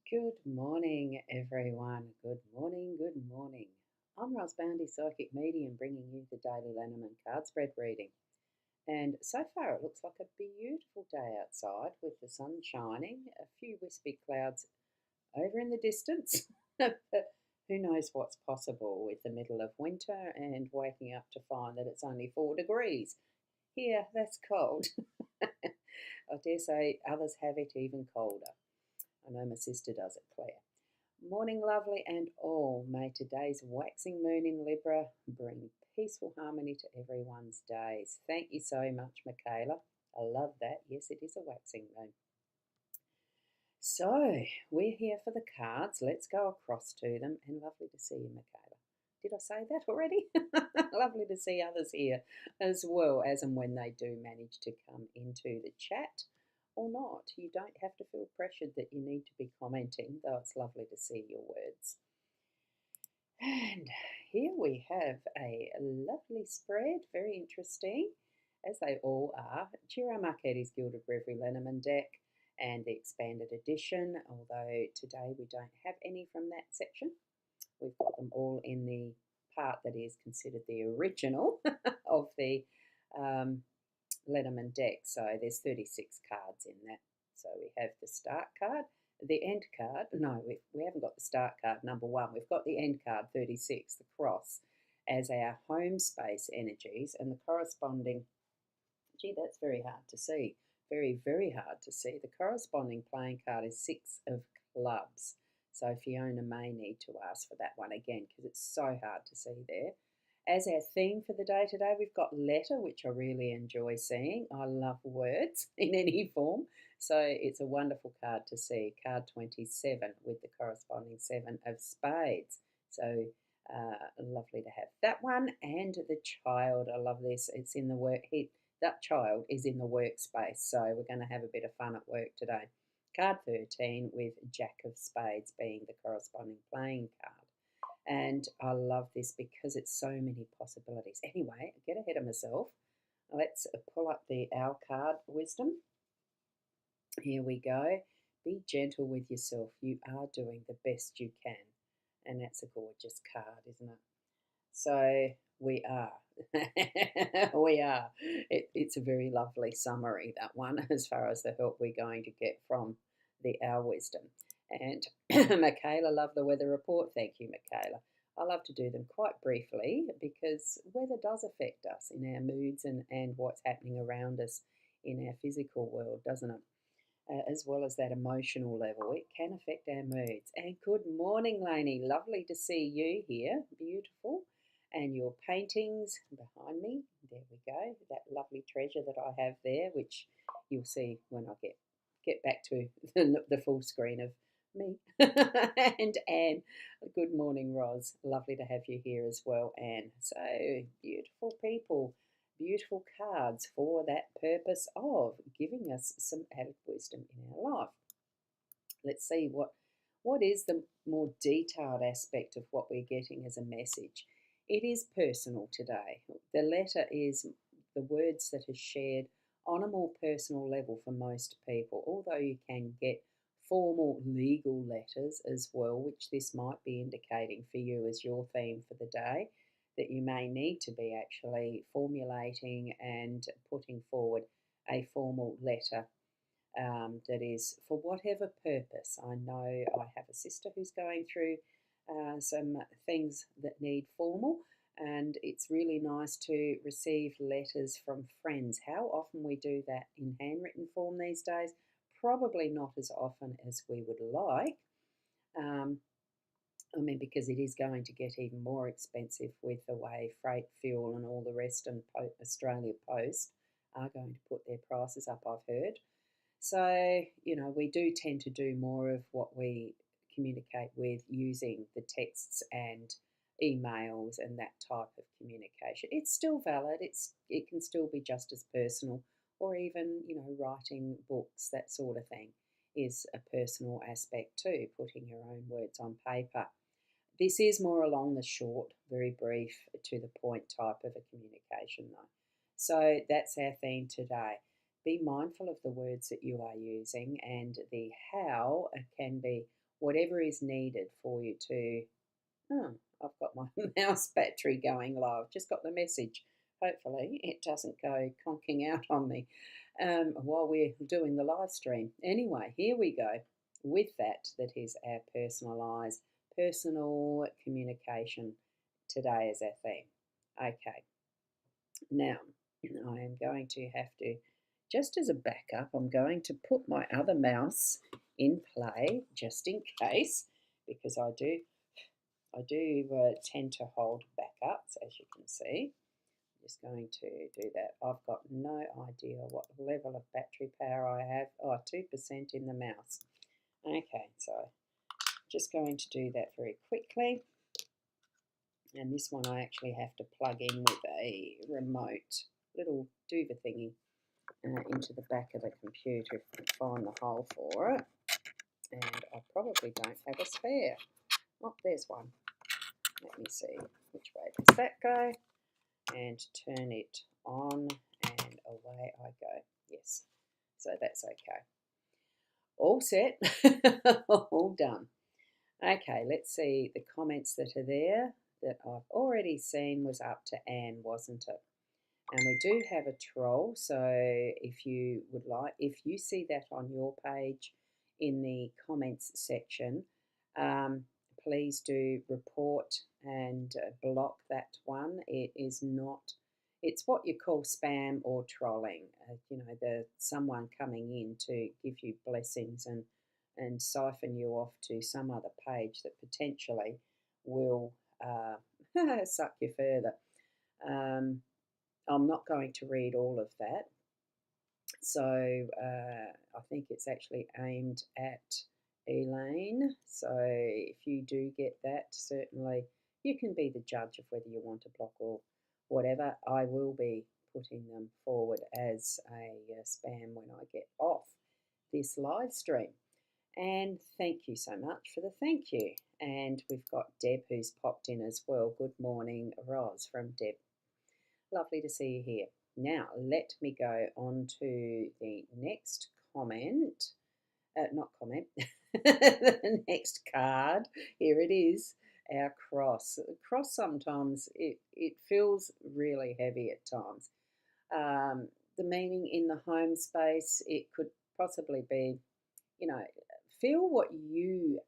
Good morning, everyone. Good morning, good morning. I'm rosboundy psychic medium bringing you the daily Lenormand card spread reading. And so far, it looks like a beautiful day outside with the sun shining, a few wispy clouds over in the distance. But who knows what's possible with the middle of winter and waking up to find that it's only 4 degrees. Here, that's cold. I dare say others have it even colder. I know my sister does it, Claire. Morning, lovely and all. May today's waxing moon in Libra bring peaceful harmony to everyone's days. Thank you so much, Michaela. I love that. Yes, it is a waxing moon. So, we're here for the cards. Let's go across to them. And lovely to see you, Michaela. Did I say that already? Lovely to see others here as well, as and when they do manage to come into the chat or not. You don't have to feel pressured that you need to be commenting, though it's lovely to see your words. And here we have a lovely spread, very interesting, as they all are. Ciro Marchetti's Gilded Reverie Lenormand deck and the expanded edition, although today we don't have any from that section. We've got them all in the part that is considered the original of the Lenormand deck. So there's 36 cards in that. So we have the start card, the end card. No, we haven't got the start card, number one. We've got the end card, 36, the cross, as our home space energies, and the corresponding, gee, that's very hard to see. Very, very hard to see. The corresponding playing card is 6 of clubs. So Fiona may need to ask for that one again because it's so hard to see there. As our theme for the day today, we've got letter, which I really enjoy seeing. I love words in any form. So it's a wonderful card to see. Card 27 with the corresponding 7 of spades. So lovely to have that one. And the child, I love this. It's in the work. That child is in the workspace. So we're going to have a bit of fun at work today. Card 13 with Jack of Spades being the corresponding playing card. And I love this because it's so many possibilities. Anyway, get ahead of myself. Let's pull up the Owl card wisdom. Here we go. Be gentle with yourself. You are doing the best you can. And that's a gorgeous card, isn't it? So we are. We are. It's a very lovely summary, that one, as far as the help we're going to get from the Owl wisdom. And Michaela, love the weather report. Thank you, Michaela. I love to do them quite briefly because weather does affect us in our moods and what's happening around us in our physical world, doesn't it? As well as that emotional level, it can affect our moods. And good morning, Lainey. Lovely to see you here. Beautiful. And your paintings behind me. There we go. That lovely treasure that I have there, which you'll see when I get back to the full screen of me. And Anne, good morning, Roz. Lovely to have you here as well, Anne. So beautiful people, beautiful cards for that purpose of giving us some added wisdom in our life. Let's see what is the more detailed aspect of what we're getting as a message. It is personal today. The letter is the words that are shared on a more personal level for most people, although you can get formal legal letters as well, which this might be indicating for you as your theme for the day, that you may need to be actually formulating and putting forward a formal letter that is for whatever purpose. I know I have a sister who's going through some things that need formal, and it's really nice to receive letters from friends. How often we do that in handwritten form these days? Probably not as often as we would like. Because it is going to get even more expensive with the way freight, fuel, and all the rest, and Australia Post are going to put their prices up, I've heard. So, we do tend to do more of what we communicate with using the texts and emails and that type of communication. It's still valid. It can still be just as personal, or even, writing books, that sort of thing is a personal aspect too, putting your own words on paper. This is more along the short, very brief, to the point type of a communication though. So that's our theme today. Be mindful of the words that you are using, and the how can be whatever is needed for you to, oh, I've got my mouse battery going low. I've just got the message. Hopefully it doesn't go conking out on me while we're doing the live stream. Anyway, here we go. With that, that is our personalised, personal communication today as our theme. Okay, now I am going to have to, just as a backup, I'm going to put my other mouse in play just in case, because I do tend to hold backups, as you can see. I'm just going to do that. I've got no idea what level of battery power I have. Oh, 2% in the mouse. Okay, so just going to do that very quickly. And this one I actually have to plug in with a remote little doover thingy into the back of the computer if I can find the hole for it. And I probably don't have a spare. Oh, there's one. Let me see, which way does that go? And turn it on, and away I go. Yes, so that's okay. All set, all done. Okay, let's see the comments that are there that I've already seen was up to Anne, wasn't it? And we do have a troll, so if you would like, if you see that on your page in the comments section, please do report and block that one. It is not, it's what you call spam or trolling. You know, someone coming in to give you blessings and siphon you off to some other page that potentially will suck you further. I'm not going to read all of that. So I think it's actually aimed at Elaine. So if you do get that, certainly you can be the judge of whether you want to block or whatever. I will be putting them forward as a spam when I get off this live stream. And thank you so much for the thank you. And we've got Deb who's popped in as well. Good morning, Roz from Deb. Lovely to see you here. Now, let me go on to the next comment. Not comment, the next card. Here it is, our cross. Cross sometimes, it feels really heavy at times. The meaning in the home space, it could possibly be, you know, feel what you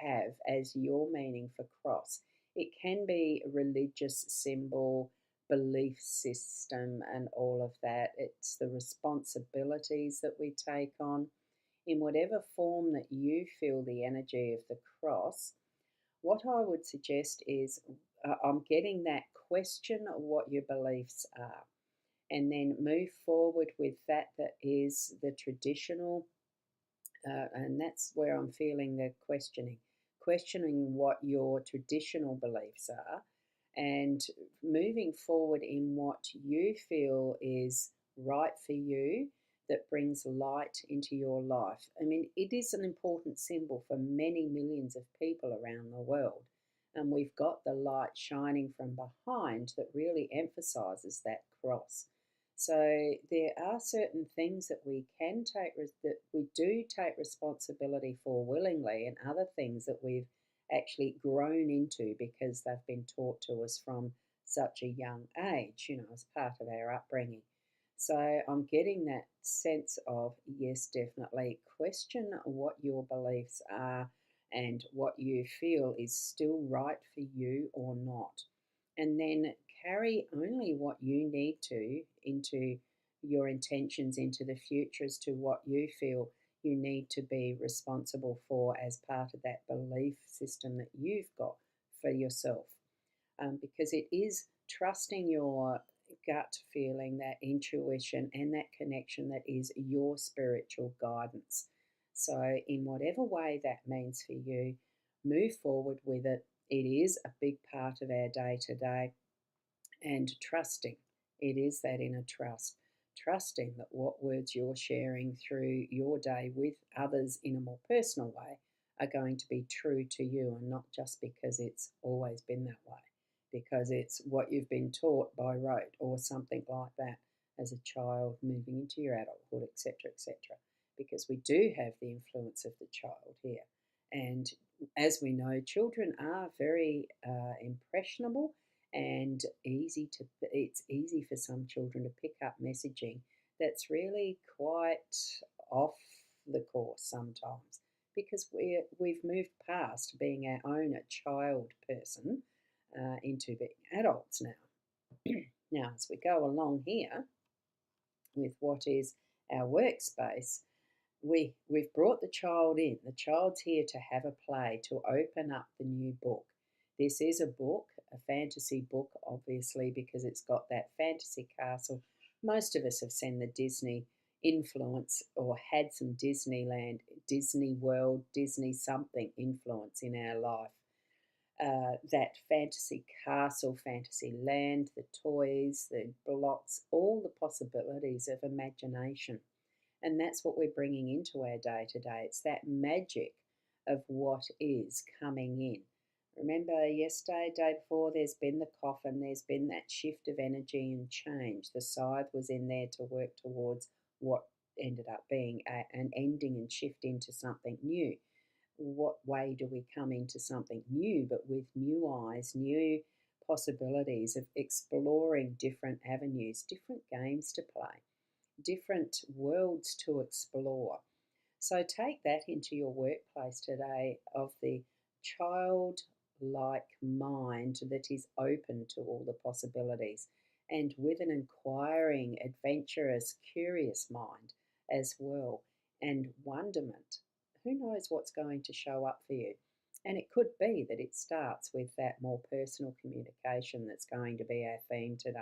have as your meaning for cross. It can be a religious symbol, belief system, and all of that. It's the responsibilities that we take on in whatever form that you feel the energy of the cross. What I would suggest is I'm getting that, question what your beliefs are, and then move forward with that is the traditional, and that's where I'm feeling the questioning what your traditional beliefs are, and moving forward in what you feel is right for you, that brings light into your life. I mean, it is an important symbol for many millions of people around the world, and we've got the light shining from behind that really emphasizes that cross. So there are certain things that we can take, that we do take responsibility for willingly, and other things that we've actually grown into because they've been taught to us from such a young age, you know, as part of our upbringing. So I'm getting that sense of, yes, definitely question what your beliefs are and what you feel is still right for you or not. And then carry only what you need to into your intentions into the future as to what you feel you need to be responsible for as part of that belief system that you've got for yourself. Because it is trusting your gut feeling, that intuition, and that connection that is your spiritual guidance. So, in whatever way that means for you, move forward with it. It is a big part of our day to day, and trusting. It is that inner trust. Trusting that what words you're sharing through your day with others in a more personal way are going to be true to you, and not just because it's always been that way, because it's what you've been taught by rote or something like that as a child moving into your adulthood, etc., etc. Because we do have the influence of the child here, And as we know, children are very impressionable and it's easy for some children to pick up messaging that's really quite off the course sometimes, because we've moved past being our own a child person into being adults now. Now, as we go along here with what is our workspace, we've brought the child in. The child's here to have a play, to open up the new book. This is a book, a fantasy book, obviously, because it's got that fantasy castle. Most of us have seen the Disney influence or had some Disneyland, Disney World, Disney something influence in our life. That fantasy castle, fantasy land, the toys, the blocks, all the possibilities of imagination. And that's what we're bringing into our day to day. It's that magic of what is coming in. Remember yesterday, day before, there's been the coffin, there's been that shift of energy and change. The scythe was in there to work towards what ended up being an ending and shift into something new. What way do we come into something new, but with new eyes, new possibilities of exploring different avenues, different games to play, different worlds to explore? So take that into your workplace today of the childlike mind that is open to all the possibilities, and with an inquiring, adventurous, curious mind as well, and wonderment. Who knows what's going to show up for you? And it could be that it starts with that more personal communication that's going to be our theme today.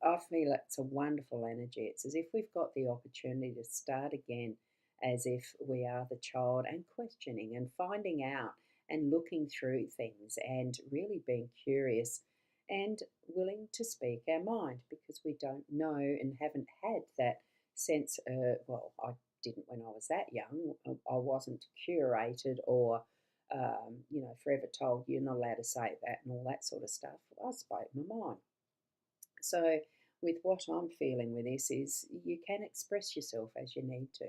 I feel it's a wonderful energy. It's as if we've got the opportunity to start again as if we are the child, and questioning and finding out and looking through things and really being curious and willing to speak our mind, because we don't know and haven't had that sense. Well, I didn't when I was that young. I wasn't curated or forever told you're not allowed to say that and all that sort of stuff. I spoke my mind. So, with what I'm feeling with this is you can express yourself as you need to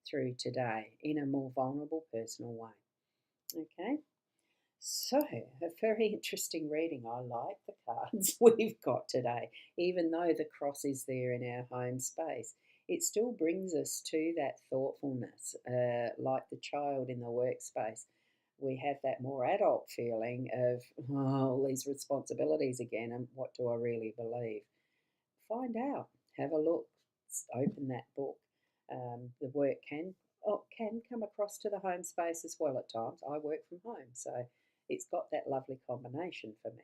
through today in a more vulnerable, personal way. Okay, so a very interesting reading. I like the cards we've got today, even though the cross is there in our home space. It still brings us to that thoughtfulness, like the child in the workspace. We have that more adult feeling of all these responsibilities again, and what do I really believe? Find out, have a look, open that book. The work can come across to the home space as well at times. I work from home, so it's got that lovely combination for me.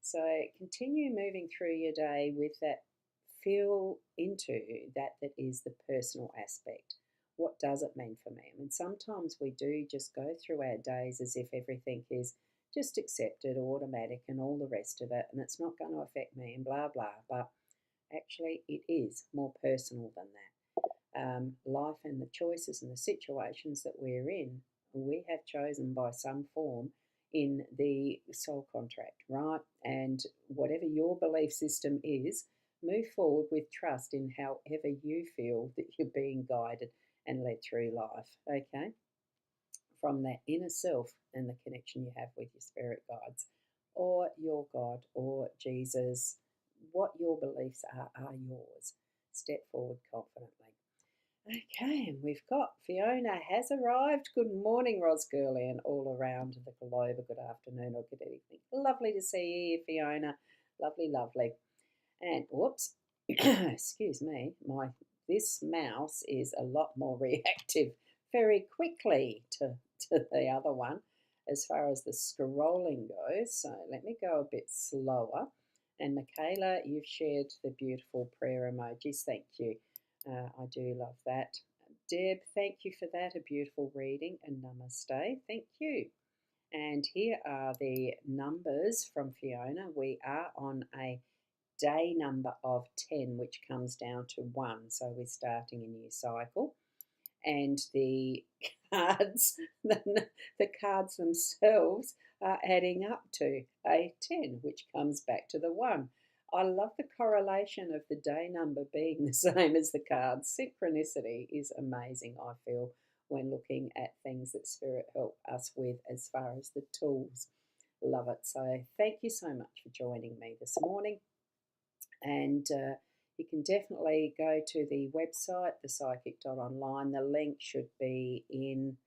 So continue moving through your day with that feel into that is the personal aspect. What does it mean for me? I mean, sometimes we do just go through our days as if everything is just accepted, automatic, and all the rest of it, and it's not going to affect me and blah, blah. But actually, it is more personal than that. Life and the choices and the situations that we're in, we have chosen by some form in the soul contract, right? And whatever your belief system is, move forward with trust in however you feel that you're being guided and led through life, okay? From that inner self and the connection you have with your spirit guides or your God or Jesus, what your beliefs are yours. Step forward confidently. Okay, and we've got Fiona has arrived. Good morning, Ros Girlie, and all around the globe. Good afternoon or good evening. Lovely to see you here, Fiona. Lovely, lovely. And whoops, excuse me, this mouse is a lot more reactive very quickly to the other one as far as the scrolling goes. So let me go a bit slower. And Michaela, you've shared the beautiful prayer emojis. Thank you. I do love that. Deb, thank you for that. A beautiful reading, and namaste. Thank you. And here are the numbers from Fiona. We are on a day number of 10, which comes down to 1. So we're starting a new cycle. And the cards, the cards themselves are adding up to a 10, which comes back to the 1. I love the correlation of the day number being the same as the cards. Synchronicity is amazing, I feel, when looking at things that Spirit help us with as far as the tools. Love it. So thank you so much for joining me this morning. And you can definitely go to the website, thepsychic.online. The link should be in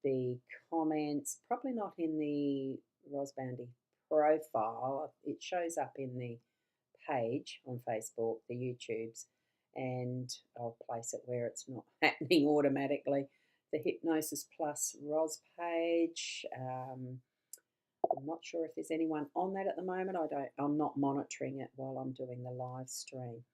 the comments, probably not in the rosboundy profile. It shows up in the page on Facebook, the YouTubes, and I'll place it where it's not happening automatically. The Hypnosis Plus Ros page. I'm not sure if there's anyone on that at the moment. I'm not monitoring it while I'm doing the live stream.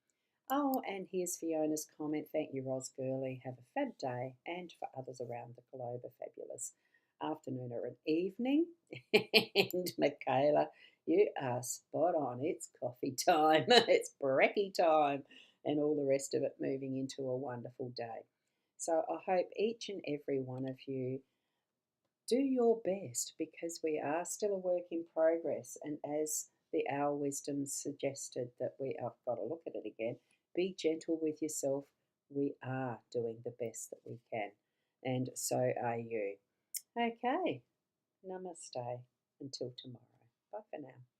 Oh, and here's Fiona's comment. Thank you, Ros Girly. Have a fab day, and for others around the globe, a fabulous afternoon or an evening. And Michaela, you are spot on. It's coffee time, it's brekkie time, and all the rest of it moving into a wonderful day. So I hope each and every one of you do your best, because we are still a work in progress. And as the Our Wisdom suggested, that I've got to look at it again, be gentle with yourself. We are doing the best that we can, and so are you. Okay, namaste until tomorrow. Bye for now.